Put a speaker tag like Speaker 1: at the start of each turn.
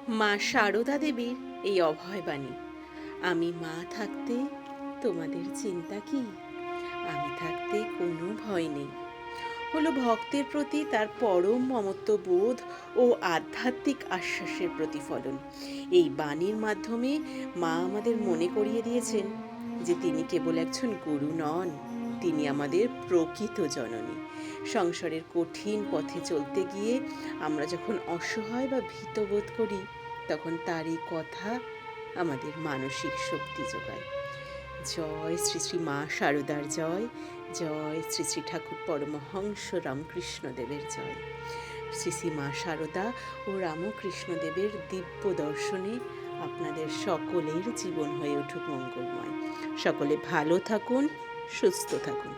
Speaker 1: মা সারদা দেবীর এই অভয়বাণী, আমি মা থাকতে তোমাদের চিন্তা কি, আমি থাকতে কোনো ভয় নেই, হলো ভক্তের প্রতি তার পরম মমত্ব বোধ ও আধ্যাত্মিক আশ্বাসের প্রতিফলন। এই বাণীর মাধ্যমে মা আমাদের মনে করিয়ে দিয়েছেন যে তিনি কেবল একজন গুরু নন, তিনি আমাদের প্রকৃত জননী। সংসারের কঠিন পথে চলতে গিয়ে আমরা যখন অসহায় বা ভীত বোধ করি, তখন তার এই কথা আমাদের মানসিক শক্তি যোগায়। জয় শ্রী শ্রী মা শারদার জয়, জয় শ্রী শ্রী ঠাকুর পরমহংস রামকৃষ্ণদেবের জয়। শ্রী শ্রী মা শারদা ও রামকৃষ্ণদেবের দিব্য দর্শনে আপনাদের সকলের জীবন হয়ে উঠুক মঙ্গলময়। সকলে ভালো থাকুন, সুস্থ থাকুন।